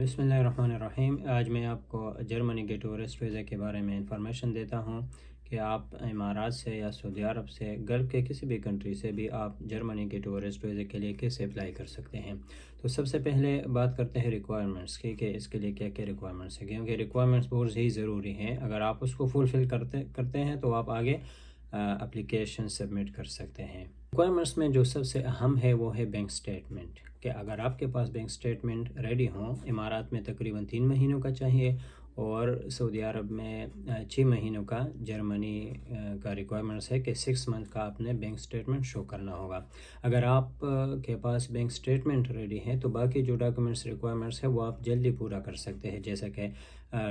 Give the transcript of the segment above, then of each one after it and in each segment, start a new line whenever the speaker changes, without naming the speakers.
بسم اللہ الرحمن الرحیم۔ آج میں آپ کو جرمنی کے ٹورسٹ ویزے کے بارے میں انفارمیشن دیتا ہوں کہ آپ امارات سے یا سعودی عرب سے گلف کے کسی بھی کنٹری سے بھی آپ جرمنی کے ٹورسٹ ویزے کے لیے کیسے اپلائی کر سکتے ہیں۔ تو سب سے پہلے بات کرتے ہیں ریکوائرمنٹس کی کہ اس کے لیے کیا کیا ریکوائرمنٹس ہیں، کیونکہ ریکوائرمنٹس بہت ہی ضروری ہیں۔ اگر آپ اس کو فلفل کرتے ہیں تو آپ آگے اپلیکیشن سبمٹ کر سکتے ہیں۔ ریکوائرمنٹس میں جو سب سے اہم ہے وہ ہے بینک سٹیٹمنٹ، کہ اگر آپ کے پاس بینک سٹیٹمنٹ ریڈی ہوں، امارات میں تقریباً 3 مہینوں کا چاہیے اور سعودی عرب میں 6 مہینوں کا۔ جرمنی کا ریکوائرمنٹس ہے کہ 6 منتھ کا آپ نے بینک سٹیٹمنٹ شو کرنا ہوگا۔ اگر آپ کے پاس بینک سٹیٹمنٹ ریڈی ہے تو باقی جو ڈاکومنٹس ریکوائرمنٹس ہے وہ آپ جلدی پورا کر سکتے ہیں، جیسا کہ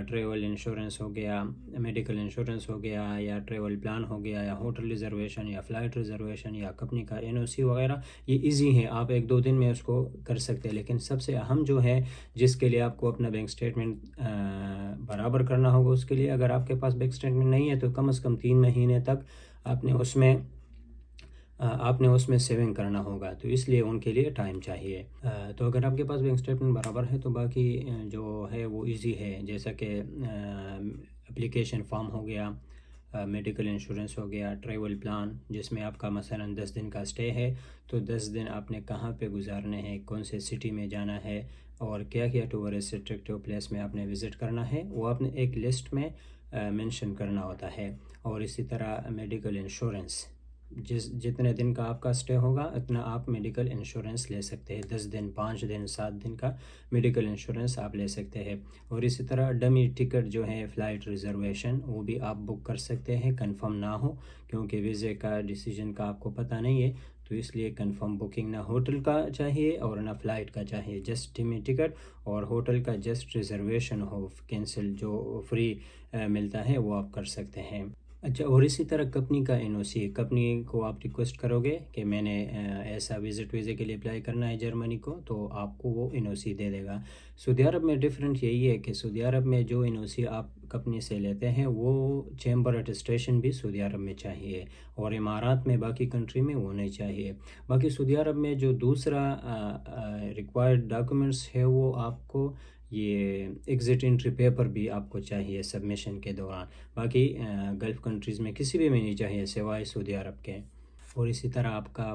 ٹریول انشورنس ہو گیا، میڈیکل انشورنس ہو گیا، یا ٹریول پلان ہو گیا، یا ہوٹل ریزرویشن، یا فلائٹ ریزرویشن، یا کمپنی کا NOC وغیرہ۔ یہ ایزی ہے، آپ 1-2 دن میں اس کو کر سکتے ہیں، لیکن سب سے اہم جو ہے جس کے لیے آپ کو اپنا بینک سٹیٹمنٹ برابر کرنا ہوگا، اس کے لیے اگر آپ کے پاس بینک سٹیٹمنٹ نہیں ہے تو کم از کم 3 مہینے تک آپ نے اس میں سیونگ کرنا ہوگا، تو اس لیے ان کے لیے ٹائم چاہیے۔ تو اگر آپ کے پاس بینک سٹیٹمنٹ برابر ہے تو باقی جو ہے وہ ایزی ہے، جیسا کہ اپلیکیشن فارم ہو گیا، میڈیکل انشورنس ہو گیا، ٹریول پلان جس میں آپ کا مثلا 10 دن کا سٹے ہے، تو 10 دن آپ نے کہاں پہ گزارنے ہیں، کون سے سٹی میں جانا ہے، اور کیا کیا ٹورسٹ اٹریکٹیو پلیس میں آپ نے وزٹ کرنا ہے، وہ آپ نے ایک لسٹ میں مینشن کرنا ہوتا ہے۔ اور اسی طرح میڈیکل انشورنس، جتنے دن کا آپ کا سٹے ہوگا اتنا آپ میڈیکل انشورنس لے سکتے ہیں، 10 دن، 5 دن، 7 دن کا میڈیکل انشورنس آپ لے سکتے ہیں۔ اور اسی طرح ڈمی ٹکٹ جو ہے فلائٹ ریزرویشن، وہ بھی آپ بک کر سکتے ہیں، کنفرم نہ ہو، کیونکہ ویزے کا ڈیسیجن کا آپ کو پتہ نہیں ہے، تو اس لیے کنفرم بکنگ نہ ہوٹل کا چاہیے اور نہ فلائٹ کا چاہیے، جسٹ ڈمی ٹکٹ اور ہوٹل کا جسٹ ریزرویشن ہو، کینسل جو فری ملتا ہے وہ آپ کر سکتے ہیں۔ اچھا، اور اسی طرح کمپنی کا NOC، کمپنی کو آپ ریکویسٹ کرو گے کہ میں نے ایسا وزٹ ویزے کے لیے اپلائی کرنا ہے جرمنی کو، تو آپ کو وہ NOC دے دے گا۔ سعودی عرب میں ڈیفرنٹ یہی ہے کہ سعودی عرب میں جو NOC آپ کمپنی سے لیتے ہیں وہ چیمبر اٹسٹیشن بھی سعودی عرب میں چاہیے، اور امارات میں باقی کنٹری میں وہ نہیں چاہیے۔ باقی سعودی عرب میں جو دوسرا ریکوائرڈ ڈاکومنٹس ہے وہ آپ کو یہ ایگزٹ انٹری پیپر بھی آپ کو چاہیے سبمیشن کے دوران۔ باقی گلف کنٹریز میں کسی بھی نہیں چاہیے سوائے سعودی عرب کے۔ اور اسی طرح آپ کا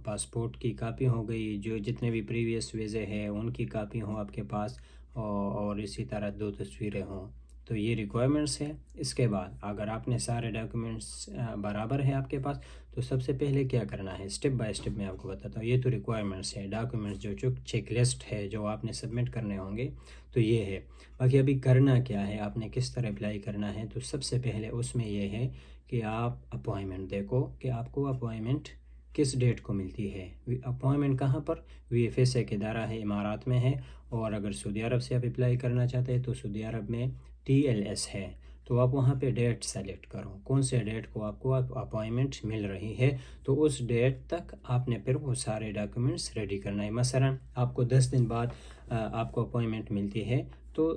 پاسپورٹ کی کاپی ہو گئی، جو جتنے بھی پریویس ویزے ہیں ان کی کاپی ہوں آپ کے پاس، اور اسی طرح 2 تصویریں ہوں، تو یہ ریکوائرمنٹس ہیں۔ اس کے بعد اگر آپ نے سارے ڈاکومنٹس برابر ہیں آپ کے پاس، تو سب سے پہلے کیا کرنا ہے، اسٹیپ بائی اسٹیپ میں آپ کو بتاتا ہوں۔ یہ تو ریکوائرمنٹس ہے، ڈاکومنٹس جو چیک لسٹ ہے جو آپ نے سبمٹ کرنے ہوں گے، تو یہ ہے۔ باقی ابھی کرنا کیا ہے، آپ نے کس طرح اپلائی کرنا ہے، تو سب سے پہلے اس میں یہ ہے کہ آپ اپوائنمنٹ دیکھو کہ آپ کو اپوائنمنٹ کس ڈیٹ کو ملتی ہے۔ اپوائنمنٹ کہاں پر، VFS ایک ادارہ ہے، امارات میں ہے، اور اگر سعودی عرب سے آپ اپلائی کرنا چاہتے ہیں تو سعودی عرب میں TLS ہے، تو آپ وہاں پہ ڈیٹ سیلیکٹ کرو، کون سے ڈیٹ کو آپ کو اپوائنمنٹ مل رہی ہے، تو اس ڈیٹ تک آپ نے پھر وہ سارے ڈاکومنٹس ریڈی کرنا ہے۔ مثلا آپ کو 10 دن بعد آپ کو اپوائنمنٹ ملتی ہے، تو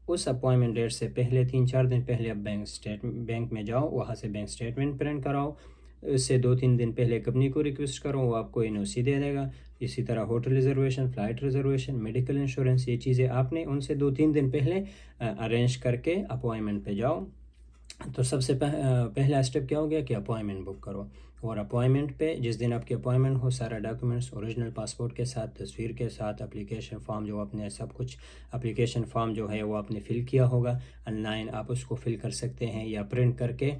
اس اپوائنمنٹ ڈیٹ سے پہلے 3-4 دن پہلے آپ بینک میں جاؤ، وہاں سے بینک سٹیٹمنٹ پرنٹ کراؤ، اس سے 2-3 دن پہلے کمپنی کو ریکویسٹ کرو، وہ آپ کو NOC دے دے گا۔ اسی طرح hotel reservation, flight reservation, medical insurance, یہ چیزیں آپ نے ان سے 2-3 دن پہلے ارینج کر کے اپوائنمنٹ پہ جاؤ۔ تو سب سے پہلا اسٹیپ کیا ہو گیا کہ اپوائنمنٹ بک کرو، اور اپوائنمنٹ پہ جس دن آپ کی اپوائنمنٹ ہو سارا ڈاکومنٹس اوریجنل پاسپورٹ کے ساتھ، تصویر کے ساتھ، اپلیکیشن فارم جو آپ نے سب کچھ، اپلیکیشن فارم جو ہے وہ آپ نے فل کیا ہوگا آن لائن، آپ اس کو فل کر سکتے ہیں یا پرنٹ کر کے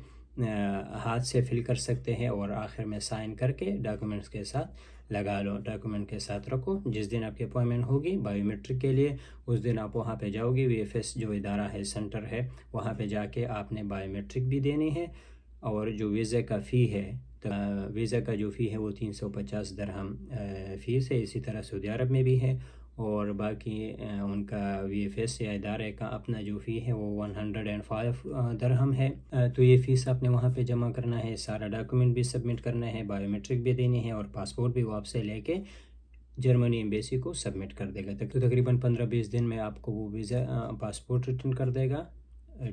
ہاتھ سے فل کر سکتے ہیں، اور آخر میں سائن کر کے ڈاکومنٹس کے ساتھ لگا لو، ڈاکومنٹ کے ساتھ رکھو۔ جس دن آپ کی اپوائنمنٹ ہوگی بائیو میٹرک کے لیے، اس دن آپ وہاں پہ جاؤ گی، VFS جو ادارہ ہے، سینٹر ہے، وہاں پہ جا کے آپ نے بائیو میٹرک بھی دینی ہے، اور جو ویزا کا فی ہے، ویزا کا جو فی ہے وہ 350 درہم فیس ہے، اسی طرح سعودی عرب میں بھی ہے، اور باقی ان کا VFS یا ادارے کا اپنا جو فی ہے وہ 105 درہم ہے۔ تو یہ فیس آپ نے وہاں پہ جمع کرنا ہے، سارا ڈاکومنٹ بھی سبمٹ کرنا ہے، بائیو میٹرک بھی دینی ہے، اور پاسپورٹ بھی وہ آپ سے لے کے جرمنی ایمبیسی کو سبمٹ کر دے گا۔ تو تقریباً 15-20 دن میں آپ کو وہ ویزا پاسپورٹ ریٹرن کر دے گا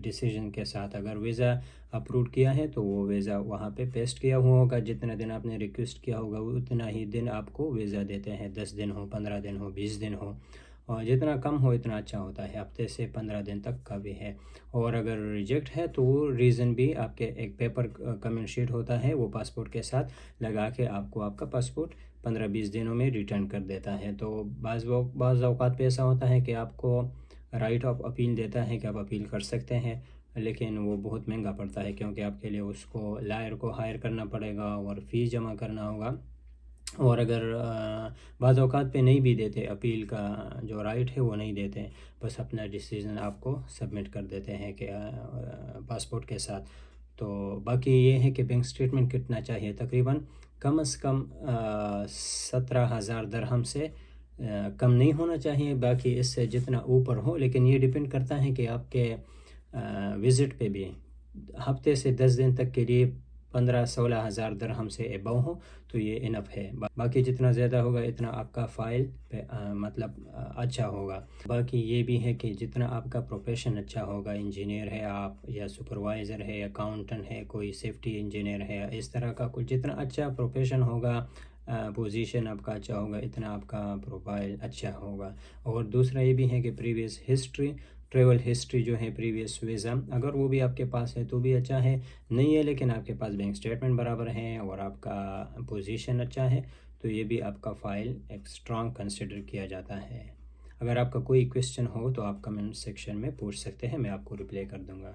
ڈیسیجن کے ساتھ۔ اگر ویزا اپروو کیا ہے تو وہ ویزا وہاں پہ پیسٹ کیا ہوا ہوگا، جتنا دن آپ نے ریکویسٹ کیا ہوگا اتنا ہی دن آپ کو ویزا دیتے ہیں، 10 دن ہو، 15 دن ہو، 20 دن ہو۔ اور جتنا کم ہو اتنا اچھا ہوتا ہے، ہفتے سے 15 دن تک کا بھی ہے۔ اور اگر ریجیکٹ ہے تو وہ ریزن بھی آپ کے ایک پیپر کمنٹ شیٹ ہوتا ہے، وہ پاسپورٹ کے ساتھ لگا کے آپ کو آپ کا پاسپورٹ 15-20 دنوں میں ریٹرن کر دیتا ہے۔ تو بعض اوقات پہ ایسا ہوتا ہے کہ آپ کو رائٹ آف اپیل دیتا ہے کہ آپ اپیل کر سکتے ہیں، لیکن وہ بہت مہنگا پڑتا ہے کیونکہ آپ کے لیے اس کو لائر کو ہائر کرنا پڑے گا اور فیس جمع کرنا ہوگا۔ اور اگر بعض اوقات پہ نہیں بھی دیتے، اپیل کا جو رائٹ ہے وہ نہیں دیتے، بس اپنا ڈیسیژن آپ کو سبمٹ کر دیتے ہیں کہ پاسپورٹ کے ساتھ۔ تو باقی یہ ہے کہ بینک سٹیٹمنٹ کتنا چاہیے، تقریباً کم از کم 17,000 درہم سے کم نہیں ہونا چاہیے، باقی اس سے جتنا اوپر ہو، لیکن یہ ڈیپینڈ کرتا ہے کہ آپ کے وزٹ پہ بھی۔ ہفتے سے 10 دن تک کے لیے 15-16 ہزار درہم سے ابو ہو تو یہ انف ہے، باقی جتنا زیادہ ہوگا اتنا آپ کا فائل پہ مطلب اچھا ہوگا۔ باقی یہ بھی ہے کہ جتنا آپ کا پروفیشن اچھا ہوگا، انجینئر ہے آپ یا سپروائزر ہے، اکاؤنٹنٹ ہے، کوئی سیفٹی انجینئر ہے، اس طرح کا کچھ جتنا اچھا پروفیشن ہوگا، پوزیشن آپ کا اچھا ہوگا، اتنا آپ کا پروفائل اچھا ہوگا۔ اور دوسرا یہ بھی ہے کہ پریویس ہسٹری، ٹریول ہسٹری جو ہے، پریویس ویزا اگر وہ بھی آپ کے پاس ہے تو بھی اچھا ہے، نہیں ہے لیکن آپ کے پاس بینک سٹیٹمنٹ برابر ہے اور آپ کا پوزیشن اچھا ہے تو یہ بھی آپ کا فائل ایک اسٹرانگ کنسیڈر کیا جاتا ہے۔ اگر آپ کا کوئی کویسچن ہو تو آپ کمنٹ سیکشن میں پوچھ سکتے ہیں، میں آپ کو رپلائی کر دوں گا۔